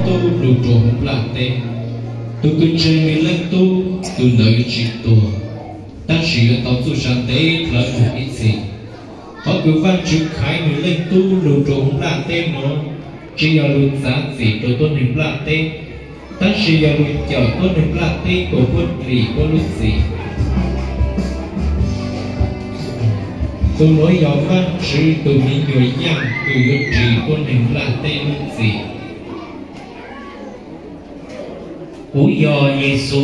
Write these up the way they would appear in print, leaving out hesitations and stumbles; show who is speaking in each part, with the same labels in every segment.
Speaker 1: tu đủ trộm là tên tu cứ chơi người lên tu tu nợ chỉ tu ta chỉ ở tàu tu sang tế là một ít gì họ cứ văn chữ khai người lên tu đủ trộm là tên nó chỉ ở luôn giá gì tôi tôn hình là tên ta chỉ ở luôn chờ tôn hình là tên của quân lì có lúc gì tôi nói rõ văn chữ tôi nghĩ người dân từ chỉ tôn hình là tên lúc gì
Speaker 2: cú do Giêsu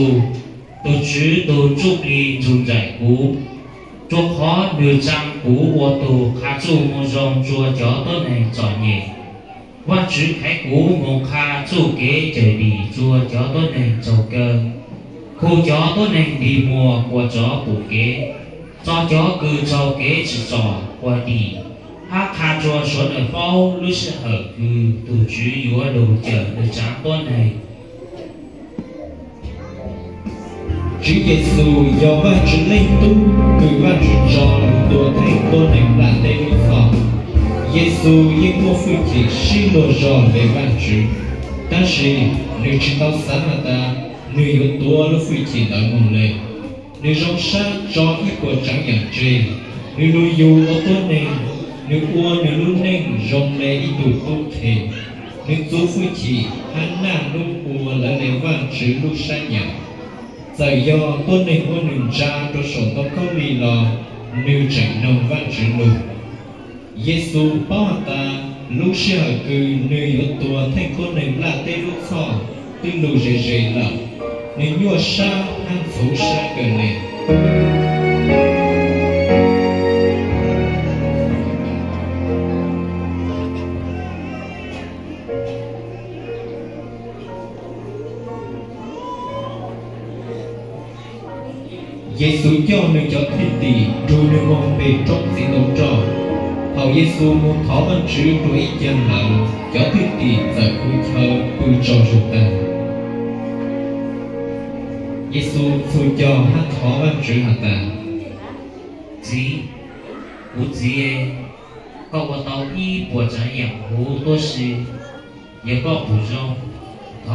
Speaker 2: tôi chứ tôi chúc đi chủ giải cú chúc khó đưa trang cú của tôi khá chú một dòng chùa cho tôi này cho nhẹ qua chứ khai cú một khá chú kế trời đi chùa cho tôi này cho cơ khu cho tôi này đi mua của chó bù kế cho cứ cho kế chỉ cho qua đi hát khá chùa xuống ở phao lúc sẽ hở cứ tôi chứ yếu đồ chờ đưa trang tôi này
Speaker 1: Chúa Giêsu do văn chữ lên tu, người văn chữ cho đùa thành tôn hình là tên lúc họ. Giêsu những một phương chỉ xí lô rõ về văn chữ. Ta sĩ, nếu chỉ tao sáng là ta, nếu yếu tố lúc phương chỉ ở nguồn lệ. Nếu rong sát cho ít của trắng nhận trê. Nếu lưu dù ở tôn nền, nếu ua nếu lưu nền rong lệ ít đủ tốt thể. Nếu chú phương chỉ hắn nàng lúc ua là lệ văn chữ lúc sát nhận. Giờ do tôn này của nền ra cho sổ tóc có lì lò nếu chẳng nông văn chữ lục Giêsu bảo ta lúc sẽ hỏi cư nếu yếu tùa thành con nền là tê lúc khó tư lù rề rề lọ nếu nhua xa hắn phú xa cờ nền Giêsu cho nơi cho thiên tỷ rồi nơi mong về trong gì đồng trò hầu Giêsu muốn thỏ văn chữ rồi ít dân lợn cho thiên tỷ giờ vui thơ vui cho ruột ta Giêsu thôi cho hát thỏ văn chữ hạt ta
Speaker 2: gì bố gì có một tàu y của trái养hồ tôi sư也có bù rong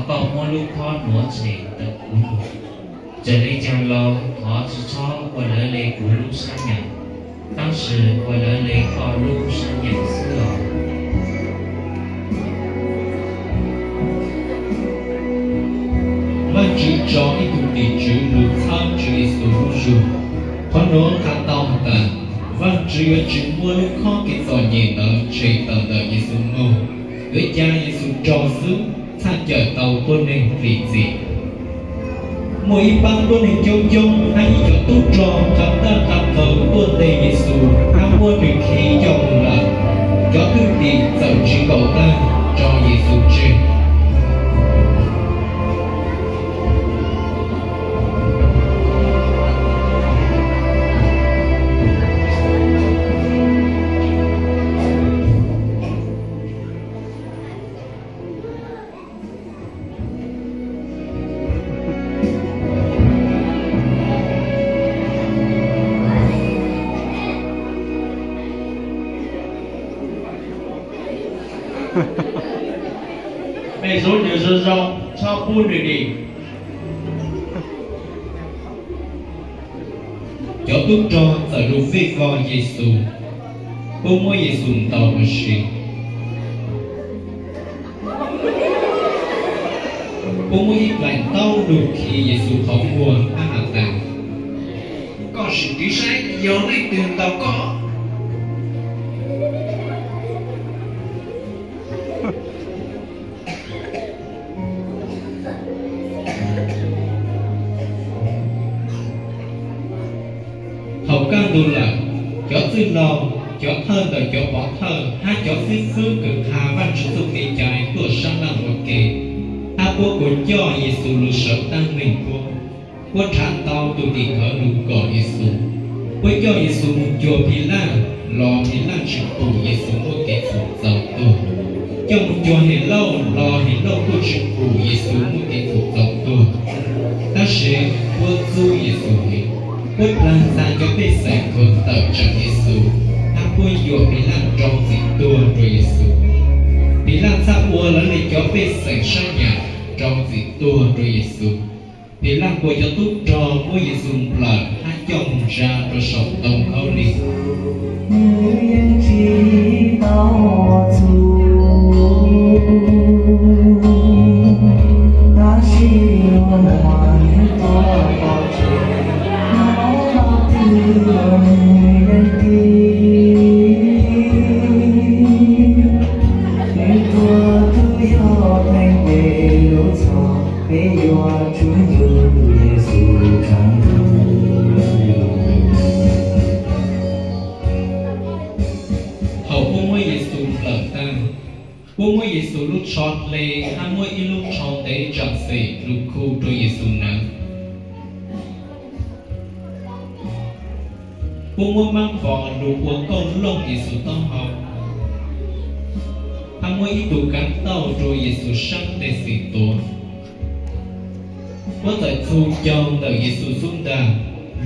Speaker 2: có mua lúc con muốn chạy tập cú这里讲了他是超为了来古路山羊，当时为了来考路山羊死了。
Speaker 1: văn chữ cho ít cụ tỷ chữ lục tham chữ Giêsu rủ, con nó khá tao ta văn chữ chữ mua lúc khó kịp tỏ nhẹ ở chạy tàu đời Giêsu mô, với cha Giêsu cho giữ tham chờ tàu tôn nên vì gì mỗi bang tôn hình châu châu hay cho tốt trò cảm ta cảm thở tôn đề Giêsu ham mua được khí dòng là cho tư tiền giờ chỉ cầu ta cho Giêsu trên
Speaker 3: mẹ số nhiều sơ rong cho buôn được đi
Speaker 1: cho tốt trò giờ đủ phê vò Giêsu bố mỗi Giêsu tàu mà xì bố mỗi ít lại tàu đủ khi Giêsu không buồn ăn hạt tàng
Speaker 3: có sự ký sách dấu lấy tiền tao có
Speaker 1: hậu căn đủ là cho tư lò cho thơ đời cho bỏ thơ hai cho phi phương cực hà văn sử dụng nghề trái của sang làm một kề hai bố của cho Giêsu lưu sở tăng mình của tràn tàu tụi đi khởi lục cỏ Giêsu với cho Giêsu một chùa Phi La lò Phi La chỉ phụ Giêsu một kẻ phụ giàu tuổi cho một chùa Hề Lâu lò Hề Lâu của chỉ phụ Giêsu một kẻ phụ giàu tuổi ta sẽ vượt du Giêsu hết quất lan ra cho bê sạch vượt tờ cho Giêsu ta quên dùa Phi La trong dịch tua rồi Giêsu Phi La ra ua là lấy cho biết sành sang nhà trong vị tua rồi Giêsu thì làm của cho tốt cho mỗi Giêsu là hát chồng ra cho sống đồng khâu đi Bố mỗi Giêsu lúc chọn lệ, hai mỗi lúc chọn để chọn sĩ lúc khu cho Giêsu nắng. Bố mỗi mang vỏ lúc của con lông Giêsu tao học. Hai mỗi ít tụ cắn tàu cho Giêsu sáng để sĩ tổ. Bố tại thu chồng đợi Giêsu xuống đàn,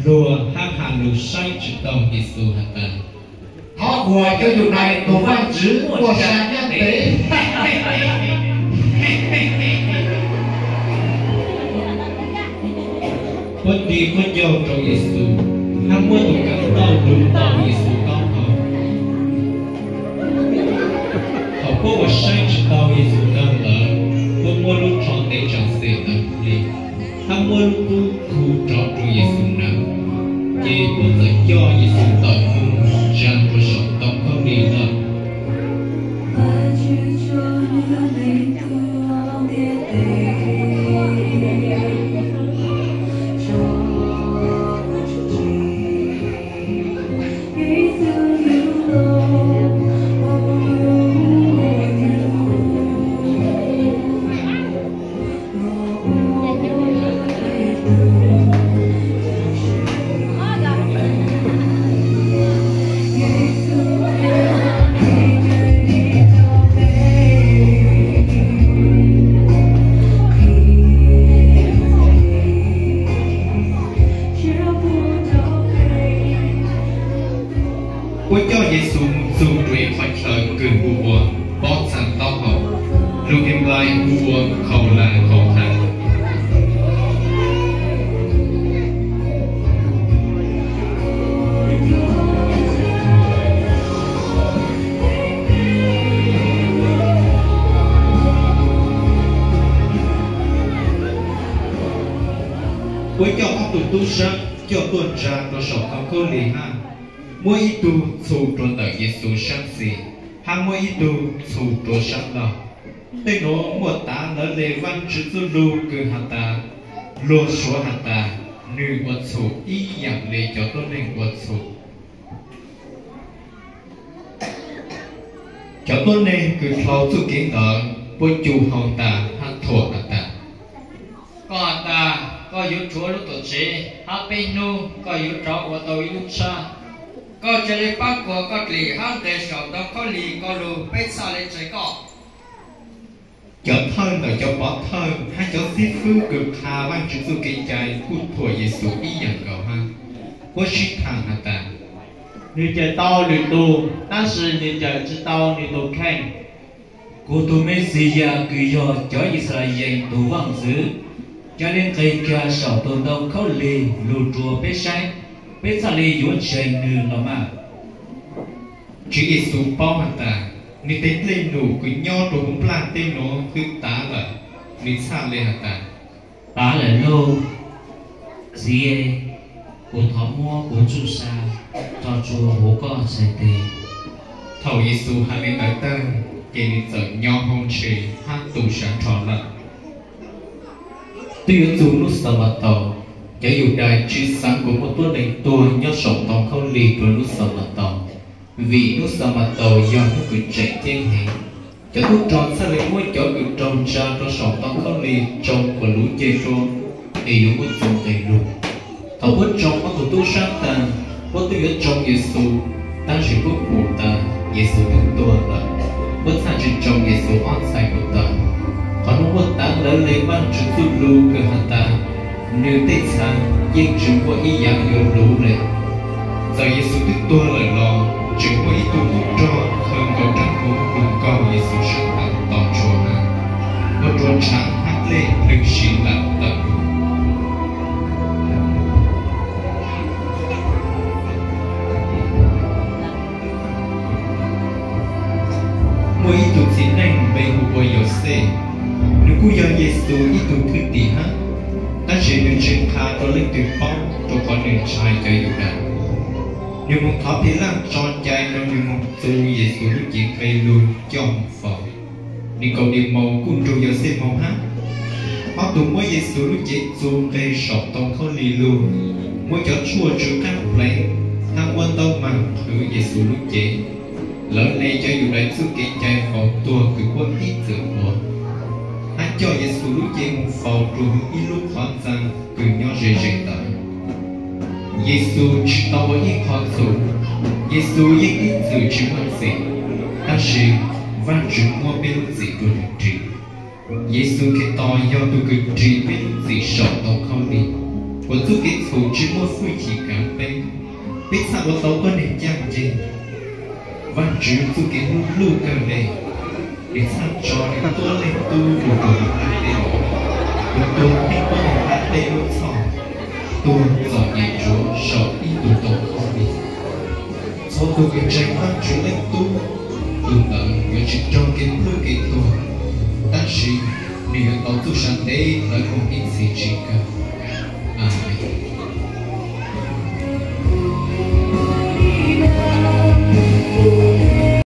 Speaker 1: lùa hai hàng lúc say trực tàu Giêsu hạt tàn.
Speaker 3: Họ của cho dù này tổ văn chữ của sáng nhất tế.
Speaker 1: Quân đi quân dầu cho Giêsu, hai mươi tụ cắn tàu đúng tàu Giêsu tao học. Họ bố và say trực tàu Giêsu đang lỡ, bố mỗi lúc chọn để chọn sĩ tận đi. Hai mươi lúc tu khu chọn cho Giêsu nắng. Chỉ bố tự cho Giêsu tận hương rằng của sống tổng không đi đâu. Ôi cho Giêsu dù truyền phải lời cười bùa bó sẵn tao học lúc em lại bùa khẩu là khẩu thành ôi cho ông tụi tu sang cho tuần ra cho sổ không có lì ha mỗi ít tu sâu trốn tại Giêsu sáng xì, hàng mỗi ít tu sâu trốn sáng đó. Tên nó một ta lỡ lệ văn chữ tu lu cứ hạt ta, lô số hạt ta, nữ quật số ý dạng lệ cho tôi nên quật số. Cho tôi nên cứ thâu tu kiến tờ, bố chủ hồng ta hát thua hạt ta.
Speaker 3: Có hạt ta, có yếu chúa lúc tổ chế, hát bê nu, có yếu trọ của tôi lúc xa. Có chơi lê bác của có lì hát để sống đó có lì có lù bê xa lên trái cọ.
Speaker 1: Cho thân và cho bỏ thân, hai cháu xí phước cực hà văn chữ tu kỳ trái hút thua Giêsu ý dạng cầu ha. Bố shích thằng hạt ta.
Speaker 4: 你这道理多，但是你这知道你都看。
Speaker 2: Cô tu Messia cứ do cho Israel tu vang dữ, cho nên cây kia sầu tôn đông khâu lì lù chùa bế sai, bế sa lì yuan chơi nư nó mà.
Speaker 1: Chữ Giêsu bao hạt ta, ni tên lên nụ cứ nho đồ cũng plan tên nó cứ tá là ni xa lên hạt ta.
Speaker 2: Tá là lô, gì cô thọ mua cô chu sa, cho chùa hố con sai tê.
Speaker 1: Thầu Giêsu hai bên ở tên, kể ni giờ nho hôn trì hát tù sáng tròn lận. Tuy ở dù lúc sơ mặt tàu, cho dù đài truy sáng của một tuần đánh tôi nhớ sống tàu không lì với lúc sơ mặt tàu. Vì lúc sơ mặt tàu do nó cứ chạy thiên hệ. Cho thuốc tròn xa lấy mỗi chỗ cứ tròn ra cho sống tàu không lì trong của lũ chê rô. Thì dù muốn dùng đầy đủ. Thảo bớt trong có thủ tu sáng tàn, bớt tuy ở trong Giêsu, ta chỉ có phụ ta, Giêsu đúng tuần là. Bớt xa chỉ trong Giêsu on sai của ta. Còn nó bớt ta lỡ lấy văn trực tu lưu cơ hạt ta. Nếu tích xa, yên chứng của ý dạng yếu lũ lệ. Giờ Giêsu tức tua lời lo, chứng của ý tu hút cho hơn cầu trăng của cùng cầu Giêsu sáng tặng tỏ chùa ha. một tròn trắng hát lệ lực sĩ lạc tập mỗi tụ xin anh về hụt bồi dầu xe nếu cú do Giêsu ít tụ thứ tỷ hát ta chỉ được trên khá có linh từ bóng cho con đường trai cho dù nào nếu một thọ thì làm tròn dài nó như một tu Giêsu lúc chỉ cây luôn trong phòng đi cầu đi màu cũng trôi vào xe màu hát họ tụ mỗi Giêsu lúc chỉ tu cây sọt tông khó lì luôn mỗi chỗ chua chứa các lấy thang quan tông mà thử Giêsu lúc chỉ lớn này cho dù đánh xuống cái trái phòng tua cứ quân ít tự của anh cho Giêsu lúc chỉ một phòng trù ít lúc hoàn rằng cứ nhau dễ dễ tới Giêsu chỉ tao với ít khó số Giêsu những ít từ chỉ quan gì ta chỉ văn chứng mua bên gì của được trị Giêsu cái to do tôi cứ trị bên gì sợ tao không đi của tôi cái thủ chỉ mua phui chỉ cảm bên biết sao của tao có nên chăng gì văn chứng tôi cái lưu cơ này để sao cho nên tôi lên tu của tôi của tôi hay có một hạt đê lúc sau tôi giỏi nhảy chúa sợ ý tụ tổ không đi sau tôi cái tranh văn chứng lên tu tôi tận người chỉ trong cái lưu cái tu ta chỉ điều tao tu sáng tế ở không ít gì chỉ cả Amen.